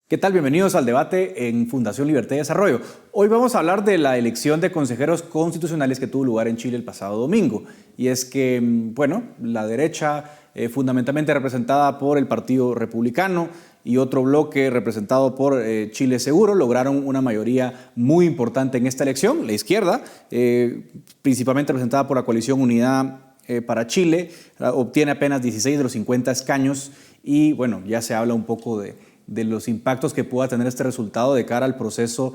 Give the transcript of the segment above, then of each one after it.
¿Qué tal? Bienvenidos al debate en Fundación Libertad y Desarrollo. Hoy vamos a hablar de la elección de consejeros constitucionales que tuvo lugar en Chile el pasado domingo. Y es que, bueno, la derecha, fundamentalmente representada por el Partido Republicano y otro bloque representado por Chile Seguro, lograron una mayoría muy importante en esta elección. La izquierda, principalmente representada por la coalición Unidad para Chile, obtiene apenas 16 de los 50 escaños y, bueno, ya se habla un poco de los impactos que pueda tener este resultado de cara al proceso,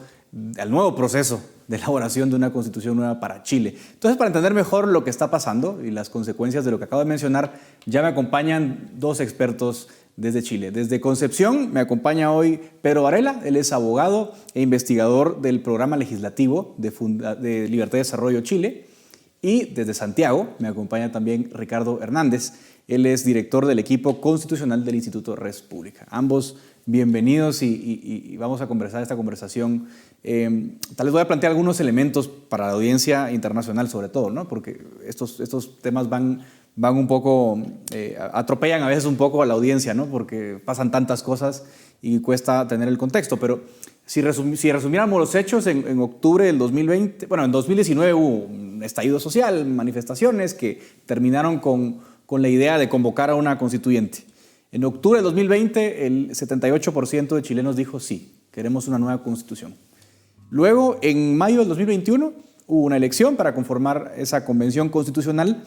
al nuevo proceso de elaboración de una constitución nueva para Chile. Entonces, para entender mejor lo que está pasando y las consecuencias de lo que acabo de mencionar, ya me acompañan dos expertos desde Chile. Desde Concepción me acompaña hoy Pedro Varela, él es abogado e investigador del programa legislativo de Libertad y Desarrollo Chile. Y desde Santiago me acompaña también Ricardo Hernández, él es director del equipo constitucional del Instituto Res Pública. Ambos bienvenidos y vamos a conversar esta conversación. Tal vez voy a plantear algunos elementos para la audiencia internacional sobre todo, ¿no? Porque estos temas van un poco, atropellan a veces un poco a la audiencia, ¿no? Porque pasan tantas cosas y cuesta tener el contexto. Pero si resumiéramos los hechos, en octubre del 2020, bueno, en 2019 hubo un estallido social, manifestaciones que terminaron con la idea de convocar a una constituyente. En octubre de 2020, el 78% de chilenos dijo sí, queremos una nueva constitución. Luego, en mayo del 2021, hubo una elección para conformar esa convención constitucional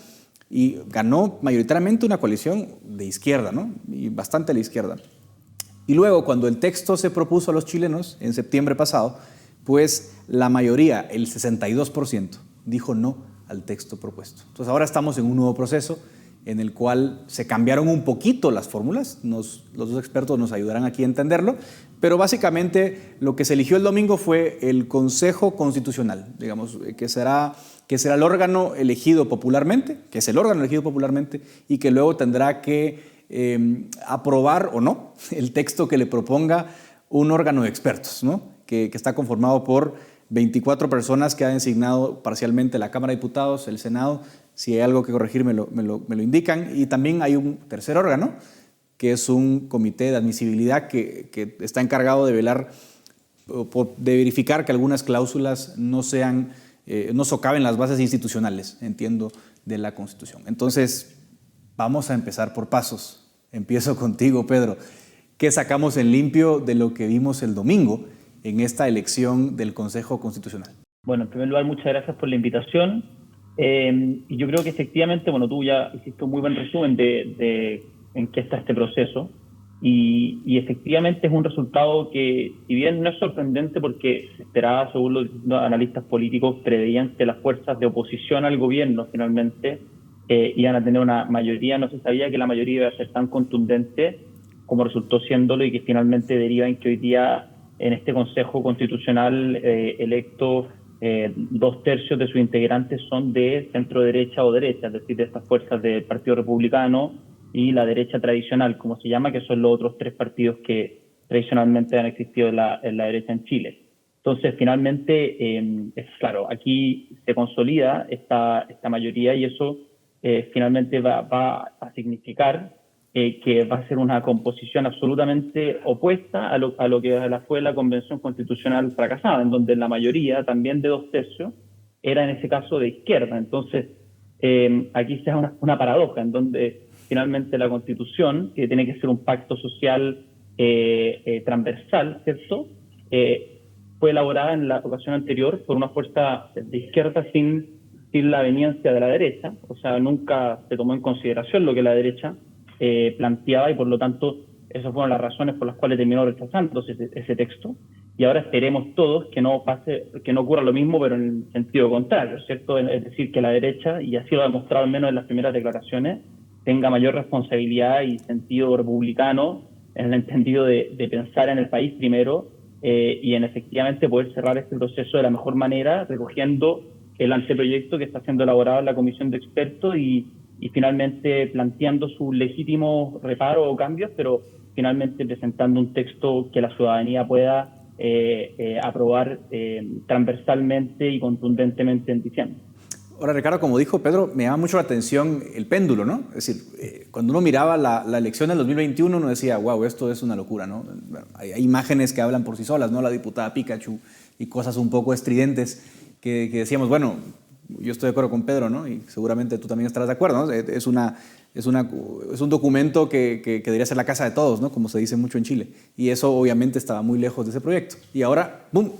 y ganó mayoritariamente una coalición de izquierda, ¿no? Y bastante a la izquierda. Y luego, cuando el texto se propuso a los chilenos, en septiembre pasado, pues la mayoría, el 62%, dijo no al texto propuesto. Entonces ahora estamos en un nuevo proceso en el cual se cambiaron un poquito las fórmulas. Los dos expertos nos ayudarán aquí a entenderlo, pero básicamente lo que se eligió el domingo fue el Consejo Constitucional, digamos, que será el órgano elegido popularmente, que es el órgano elegido popularmente y que luego tendrá que aprobar o no el texto que le proponga un órgano de expertos, ¿no? que está conformado por 24 personas que ha designado parcialmente la Cámara de Diputados, el Senado. Si hay algo que corregir, me lo indican. Y también hay un tercer órgano, que es un comité de admisibilidad que está encargado de velar, de verificar que algunas cláusulas no socaven las bases institucionales, entiendo, de la Constitución. Entonces, vamos a empezar por pasos. Empiezo contigo, Pedro. ¿Qué sacamos en limpio de lo que vimos el domingo en esta elección del Consejo Constitucional? Bueno, en primer lugar, muchas gracias por la invitación. Y yo creo que efectivamente, bueno, tú ya hiciste un muy buen resumen de en qué está este proceso. Y efectivamente es un resultado que, si bien no es sorprendente porque se esperaba, según los analistas políticos, preveían que las fuerzas de oposición al gobierno finalmente iban a tener una mayoría, no se sabía que la mayoría iba a ser tan contundente como resultó siéndolo y que finalmente deriva en que hoy día en este Consejo Constitucional electo 2/3 de sus integrantes son de centro derecha o derecha, es decir, de estas fuerzas del Partido Republicano y la derecha tradicional, como se llama, que son los otros 3 partidos que tradicionalmente han existido en la derecha en Chile. Entonces, finalmente, es claro, aquí se consolida esta mayoría y eso finalmente va a significar que va a ser una composición absolutamente opuesta a lo que fue la Convención Constitucional fracasada, en donde la mayoría, también de 2/3, era en ese caso de izquierda. Entonces, aquí se da una paradoja, en donde finalmente la Constitución, que tiene que ser un pacto social transversal, ¿cierto?, fue elaborada en la ocasión anterior por una fuerza de izquierda sin la aveniencia de la derecha, o sea, nunca se tomó en consideración lo que la derecha planteaba y por lo tanto esas fueron las razones por las cuales terminó rechazándose ese texto. Y ahora esperemos todos que no ocurra lo mismo, pero en el sentido contrario, ¿cierto? Es decir, que la derecha, y así lo ha demostrado al menos en las primeras declaraciones, tenga mayor responsabilidad y sentido republicano en el entendido de pensar en el país primero y en efectivamente poder cerrar este proceso de la mejor manera, recogiendo el anteproyecto que está siendo elaborado en la comisión de expertos y finalmente planteando sus legítimos reparos o cambios, pero finalmente presentando un texto que la ciudadanía pueda aprobar transversalmente y contundentemente en diciembre. Ahora, Ricardo, como dijo Pedro, me llama mucho la atención el péndulo, ¿no? Es decir, cuando uno miraba la elección del 2021, uno decía, wow, esto es una locura, ¿no? Bueno, hay imágenes que hablan por sí solas, ¿no? La diputada Pikachu y cosas un poco estridentes que decíamos, bueno, yo estoy de acuerdo con Pedro, ¿no? Y seguramente tú también estarás de acuerdo, ¿no? Es un documento que debería ser la casa de todos, ¿no? Como se dice mucho en Chile. Y eso obviamente estaba muy lejos de ese proyecto. Y ahora, ¡boom!,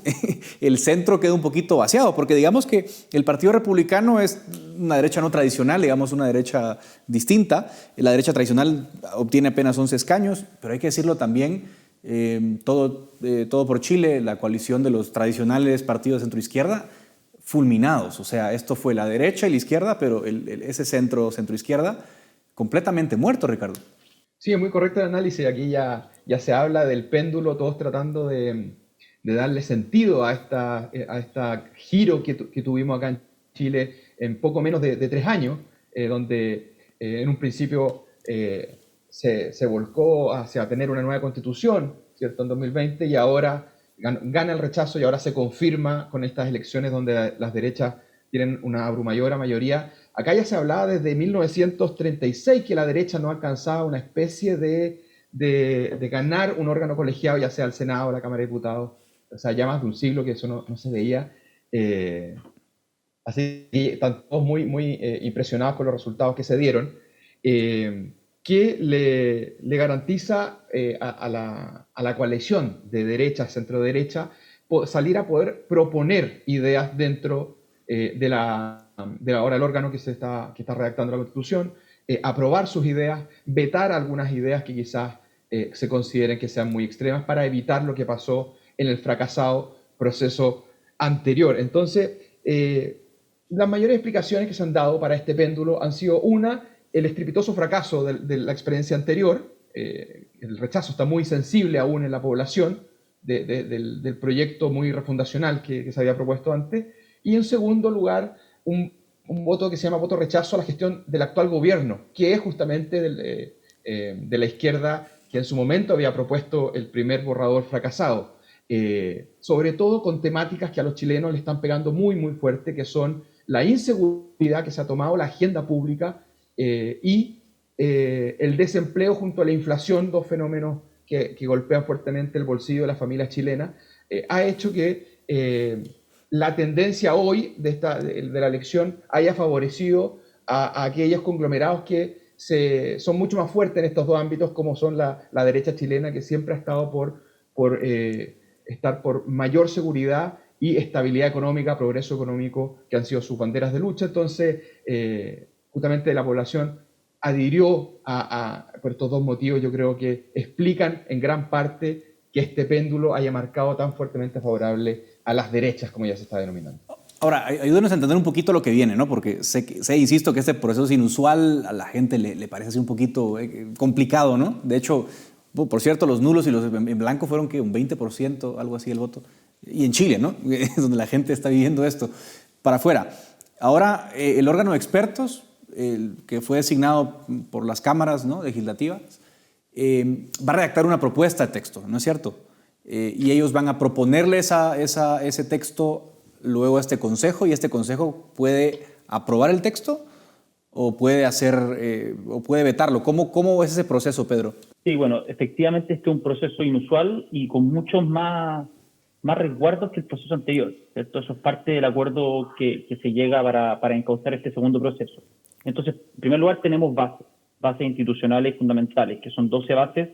el centro queda un poquito vaciado, porque digamos que el Partido Republicano es una derecha no tradicional, digamos una derecha distinta. La derecha tradicional obtiene apenas 11 escaños, pero hay que decirlo también, todo por Chile, la coalición de los tradicionales partidos de centroizquierda, fulminados. O sea, esto fue la derecha y la izquierda, pero ese centro-izquierda completamente muerto, Ricardo. Sí, es muy correcto el análisis. Aquí ya se habla del péndulo, todos tratando de darle sentido a esta giro que tuvimos acá en Chile en poco menos de 3 años, donde en un principio se volcó hacia tener una nueva constitución, ¿cierto?, en 2020, y ahora gana el rechazo y ahora se confirma con estas elecciones donde las derechas tienen una abrumadora mayoría. Acá ya se hablaba desde 1936 que la derecha no alcanzaba una especie de ganar un órgano colegiado, ya sea el Senado o la Cámara de Diputados. O sea, ya más de un siglo que eso no se veía. Así que están todos muy impresionados con los resultados que se dieron, que le garantiza a la coalición de derecha, centro-derecha, salir a poder proponer ideas dentro de ahora el órgano que está redactando la Constitución, aprobar sus ideas, vetar algunas ideas que quizás se consideren que sean muy extremas para evitar lo que pasó en el fracasado proceso anterior. Entonces, las mayores explicaciones que se han dado para este péndulo han sido, una, el estrepitoso fracaso de la experiencia anterior. El rechazo está muy sensible aún en la población del proyecto muy refundacional que se había propuesto antes. Y en segundo lugar, un voto que se llama voto rechazo a la gestión del actual gobierno, que es justamente de la izquierda que en su momento había propuesto el primer borrador fracasado. Sobre todo con temáticas que a los chilenos le están pegando muy fuerte, que son la inseguridad que se ha tomado, la agenda pública y el desempleo junto a la inflación, dos fenómenos que golpean fuertemente el bolsillo de las familias chilenas, ha hecho que la tendencia hoy de la elección haya favorecido a aquellos conglomerados que son mucho más fuertes en estos dos ámbitos, como son la derecha chilena, que siempre ha estado por estar por mayor seguridad y estabilidad económica, progreso económico, que han sido sus banderas de lucha. Entonces, justamente la población adhirió por estos dos motivos. Yo creo que explican en gran parte que este péndulo haya marcado tan fuertemente favorable a las derechas, como ya se está denominando. Ahora, ayúdenos a entender un poquito lo que viene, ¿no? Porque insisto, que este proceso es inusual, a la gente le parece así un poquito complicado, ¿no? De hecho, por cierto, los nulos y los en blanco fueron que un 20%, algo así, el voto. Y en Chile, ¿no? Es donde la gente está viviendo esto, para afuera. Ahora, el órgano de expertos, que fue designado por las cámaras, ¿no?, legislativas, va a redactar una propuesta de texto, ¿no es cierto? Y ellos van a proponerle ese texto luego a este consejo, y este consejo puede aprobar el texto o puede o puede vetarlo. ¿Cómo es ese proceso, Pedro? Sí, bueno, efectivamente este es un proceso inusual y con muchos más resguardos que el proceso anterior, ¿cierto? Eso es parte del acuerdo que se llega para encauzar este segundo proceso. Entonces, en primer lugar, tenemos bases institucionales fundamentales, que son 12 bases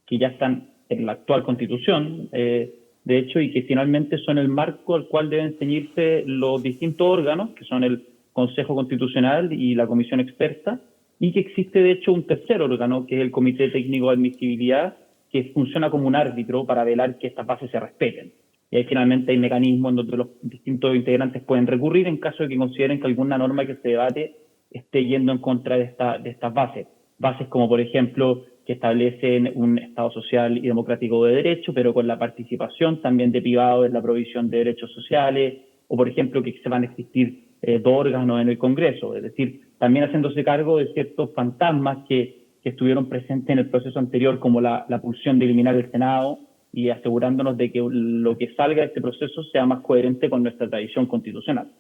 que ya están en la actual Constitución, de hecho, y que finalmente son el marco al cual deben ceñirse los distintos órganos, que son el Consejo Constitucional y la Comisión Experta, y que existe, de hecho, un tercer órgano, que es el Comité Técnico de Admisibilidad, que funciona como un árbitro para velar que estas bases se respeten. Y ahí finalmente hay mecanismos en donde los distintos integrantes pueden recurrir en caso de que consideren que alguna norma que se debate esté yendo en contra de estas bases. Bases como, por ejemplo, que establecen un Estado social y democrático de derecho, pero con la participación también de privados en la provisión de derechos sociales, o, por ejemplo, que se van a existir dos órganos en el Congreso, es decir, también haciéndose cargo de ciertos fantasmas que estuvieron presentes en el proceso anterior, como la pulsión de eliminar el Senado, y asegurándonos de que lo que salga de este proceso sea más coherente con nuestra tradición constitucional.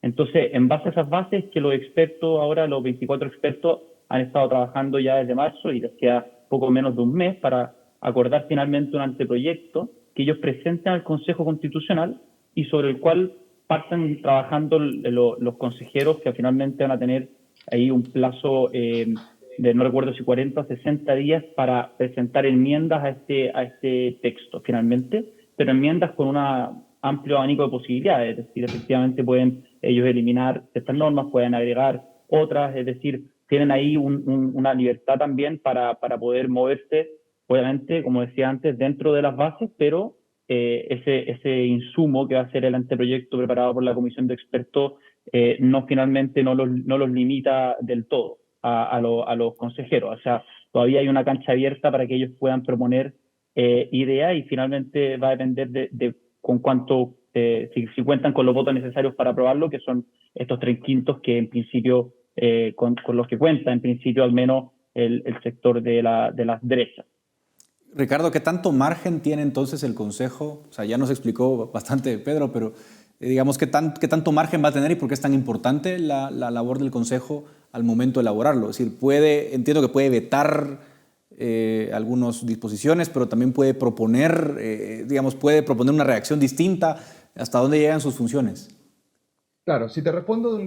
Entonces, en base a esas bases que los expertos, ahora los 24 expertos, han estado trabajando ya desde marzo y hacía poco menos de un mes para acordar finalmente un anteproyecto que ellos presenten al Consejo Constitucional y sobre el cual partan trabajando los consejeros que finalmente van a tener ahí un plazo de no recuerdo si 40 o 60 días para presentar enmiendas a este texto finalmente, pero enmiendas con un amplio abanico de posibilidades, es decir, efectivamente pueden ellos eliminar estas normas, pueden agregar otras, es decir, tienen ahí una libertad también para poder moverse, obviamente, como decía antes, dentro de las bases, pero ese insumo que va a ser el anteproyecto preparado por la comisión de expertos finalmente no los limita del todo a los consejeros. O sea, todavía hay una cancha abierta para que ellos puedan proponer ideas y finalmente va a depender de con cuánto, si cuentan con los votos necesarios para aprobarlo, que son estos 3/5 que en principio, con los que cuenta en principio al menos el sector de las derechas. Ricardo, ¿qué tanto margen tiene entonces el Consejo? O sea, ya nos explicó bastante Pedro, pero digamos, ¿qué tanto margen va a tener y por qué es tan importante la labor del Consejo al momento de elaborarlo? Es decir, entiendo que puede vetar algunas disposiciones, pero también puede proponer, puede proponer una reacción distinta. ¿Hasta dónde llegan sus funciones? Claro, si te respondo desde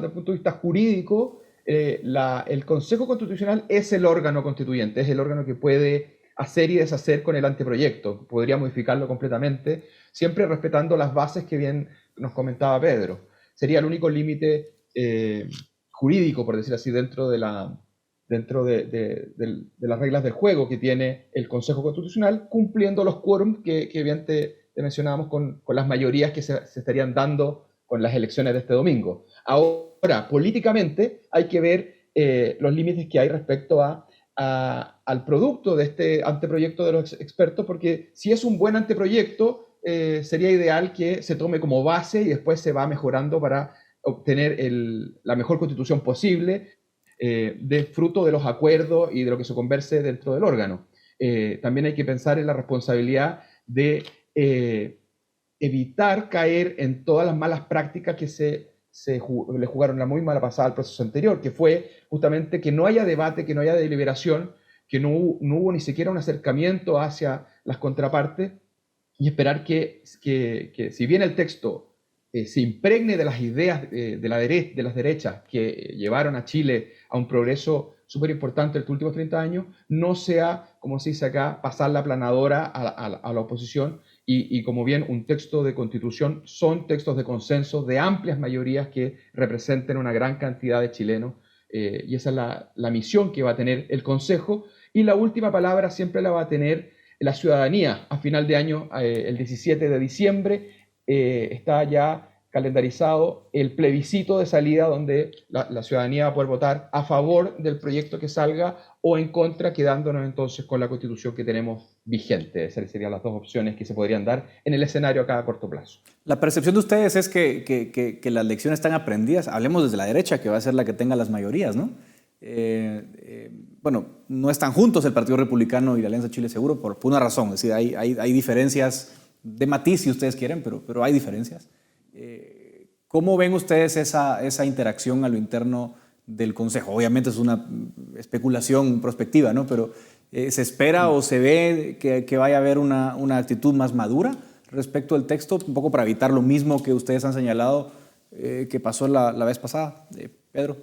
un punto de vista jurídico, el Consejo Constitucional es el órgano constituyente, es el órgano que puede hacer y deshacer con el anteproyecto, podría modificarlo completamente, siempre respetando las bases que bien nos comentaba Pedro. Sería el único límite jurídico, por decir así, dentro de las reglas del juego que tiene el Consejo Constitucional, cumpliendo los quórums que bien te mencionábamos con las mayorías que se estarían dando con las elecciones de este domingo. Ahora, políticamente hay que ver los límites que hay respecto al producto de este anteproyecto de los expertos, porque si es un buen anteproyecto, sería ideal que se tome como base y después se va mejorando para obtener la mejor constitución posible, de fruto de los acuerdos y de lo que se converse dentro del órgano. También hay que pensar en la responsabilidad de evitar caer en todas las malas prácticas que le jugaron la muy mala pasada al proceso anterior, que fue justamente que no haya debate, que no haya deliberación, que no hubo ni siquiera un acercamiento hacia las contrapartes, y esperar que si bien el texto se impregne de las ideas de las derechas que llevaron a Chile a un progreso súper importante en estos últimos 30 años, no sea, como se dice acá, pasar la aplanadora a la oposición, y como bien un texto de constitución son textos de consenso, de amplias mayorías que representen una gran cantidad de chilenos, y esa es la misión que va a tener el Consejo, y la última palabra siempre la va a tener la ciudadanía. A final de año, el 17 de diciembre, está ya calendarizado el plebiscito de salida donde la ciudadanía va a poder votar a favor del proyecto que salga o en contra, quedándonos entonces con la constitución que tenemos vigente. Esas serían las dos opciones que se podrían dar en el escenario acá a corto plazo. La percepción de ustedes es que las lecciones están aprendidas. Hablemos desde la derecha, que va a ser la que tenga las mayorías, ¿no? Bueno, no están juntos el Partido Republicano y la Alianza Chile Seguro por una razón. Es decir, hay diferencias de matiz, si ustedes quieren, pero hay diferencias. ¿Cómo ven ustedes esa interacción a lo interno del Consejo? Obviamente es una especulación prospectiva, ¿no? Pero ¿se espera o se ve que vaya a haber una actitud más madura respecto al texto, un poco para evitar lo mismo que ustedes han señalado que pasó la vez pasada? Pedro.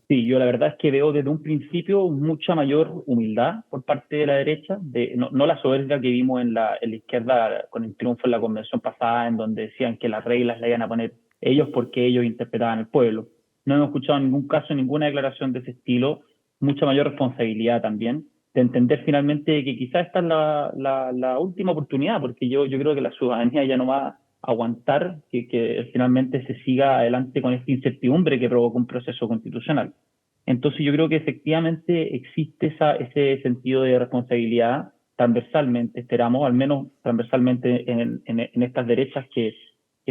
Sí, yo la verdad es que veo desde un principio mucha mayor humildad por parte de la derecha, no la soberbia que vimos en la izquierda con el triunfo en la convención pasada, en donde decían que las reglas las iban a poner ellos porque ellos interpretaban al pueblo. No hemos escuchado en ningún caso ninguna declaración de ese estilo, mucha mayor responsabilidad también, de entender finalmente que quizás esta es la última oportunidad, porque yo creo que la ciudadanía ya no va a aguantar que finalmente se siga adelante con esta incertidumbre que provoca un proceso constitucional. Entonces yo creo que efectivamente existe ese sentido de responsabilidad transversalmente, esperamos, al menos transversalmente en estas derechas que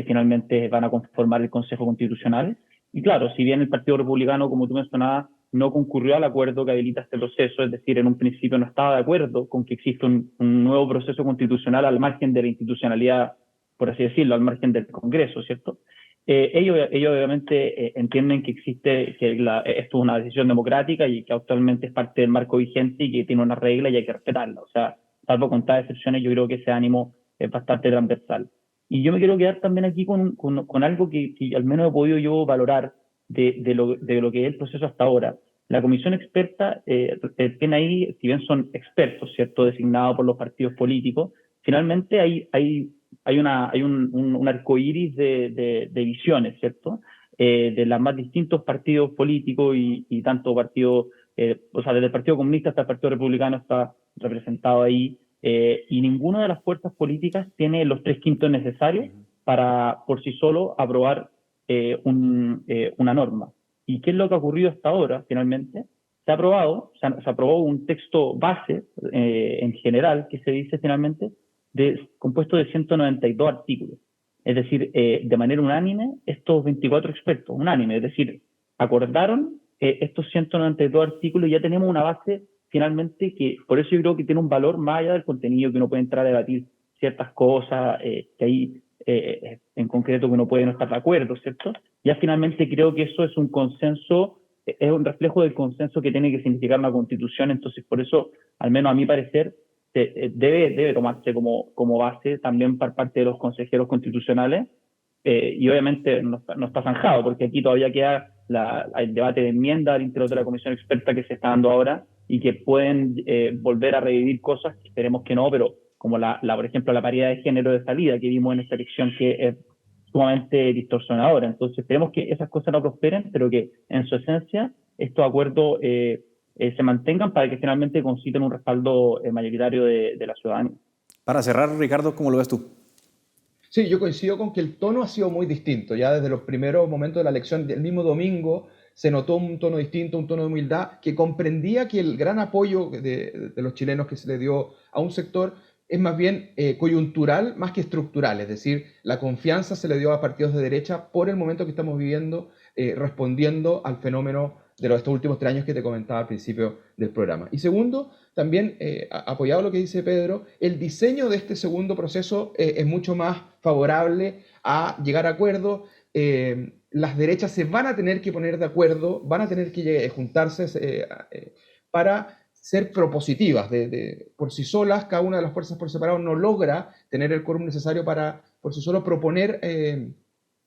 finalmente van a conformar el Consejo Constitucional. Y claro, si bien el Partido Republicano, como tú mencionabas, no concurrió al acuerdo que habilita este proceso, es decir, en un principio no estaba de acuerdo con que exista un nuevo proceso constitucional al margen de la institucionalidad, por así decirlo, al margen del Congreso, ¿cierto? ellos obviamente entienden que existe, que esto es una decisión democrática y que actualmente es parte del marco vigente y que tiene una regla y hay que respetarla. O sea, salvo contadas excepciones, yo creo que ese ánimo es bastante transversal. Y yo me quiero quedar también aquí con algo que al menos he podido yo valorar de lo que es el proceso hasta ahora. La comisión experta tiene ahí, si bien son expertos, ¿cierto?, designados por los partidos políticos, finalmente hay un arco iris de visiones, ¿cierto?, de los más distintos partidos políticos y tanto partidos, o sea, desde el Partido Comunista hasta el Partido Republicano está representado ahí, y ninguna de las fuerzas políticas tiene los 3/5 necesarios para por sí solo aprobar una norma. ¿Y qué es lo que ha ocurrido hasta ahora, finalmente? Se aprobó un texto base en general, que se dice finalmente, compuesto de 192 artículos. Es decir, de manera unánime, estos 24 expertos, unánime, es decir, acordaron estos 192 artículos y ya tenemos una base finalmente que, por eso yo creo que tiene un valor más allá del contenido, que uno puede entrar a debatir ciertas cosas, que hay en concreto que uno puede no estar de acuerdo, ¿cierto? Ya finalmente creo que eso es un consenso, es un reflejo del consenso que tiene que significar una constitución, entonces por eso, al menos a mi parecer, debe tomarse como base también por parte de los consejeros constitucionales, y obviamente no está zanjado, porque aquí todavía queda el debate de enmienda al interior de la comisión experta que se está dando ahora y que pueden volver a revivir cosas, esperemos que no, pero como por ejemplo, la paridad de género de salida que vimos en esta elección, que es sumamente distorsionadora. Entonces, esperemos que esas cosas no prosperen, pero que en su esencia estos acuerdos se mantengan para que finalmente conciten un respaldo mayoritario de la ciudadanía. Para cerrar, Ricardo, ¿cómo lo ves tú? Sí, yo coincido con que el tono ha sido muy distinto. Ya desde los primeros momentos de la elección, del mismo domingo, se notó un tono distinto, un tono de humildad, que comprendía que el gran apoyo de los chilenos que se le dio a un sector es más bien coyuntural más que estructural. Es decir, la confianza se le dio a partidos de derecha por el momento que estamos viviendo, respondiendo al fenómeno de estos últimos 3 años que te comentaba al principio del programa. Y segundo, también apoyado lo que dice Pedro, el diseño de este segundo proceso es mucho más favorable a llegar a acuerdos. Las derechas se van a tener que poner de acuerdo, van a tener que juntarse para ser propositivas. Por sí solas, cada una de las fuerzas por separado no logra tener el quórum necesario para por sí solo proponer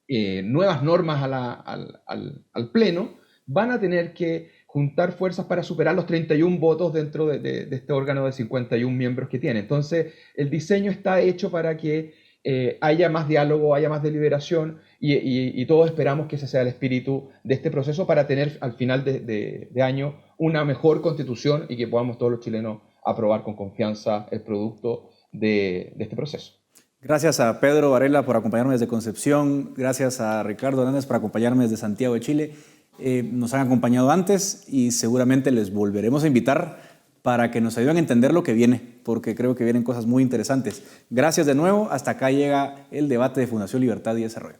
nuevas normas al Pleno. Van a tener que juntar fuerzas para superar los 31 votos dentro de este órgano de 51 miembros que tiene. Entonces, el diseño está hecho para que haya más diálogo, haya más deliberación y todos esperamos que ese sea el espíritu de este proceso para tener al final de año una mejor constitución y que podamos todos los chilenos aprobar con confianza el producto de este proceso. Gracias a Pedro Varela por acompañarme desde Concepción, gracias a Ricardo Hernández por acompañarme desde Santiago de Chile. Nos han acompañado antes y seguramente les volveremos a invitar para que nos ayuden a entender lo que viene, porque creo que vienen cosas muy interesantes. Gracias de nuevo, hasta acá llega el debate de Fundación Libertad y Desarrollo.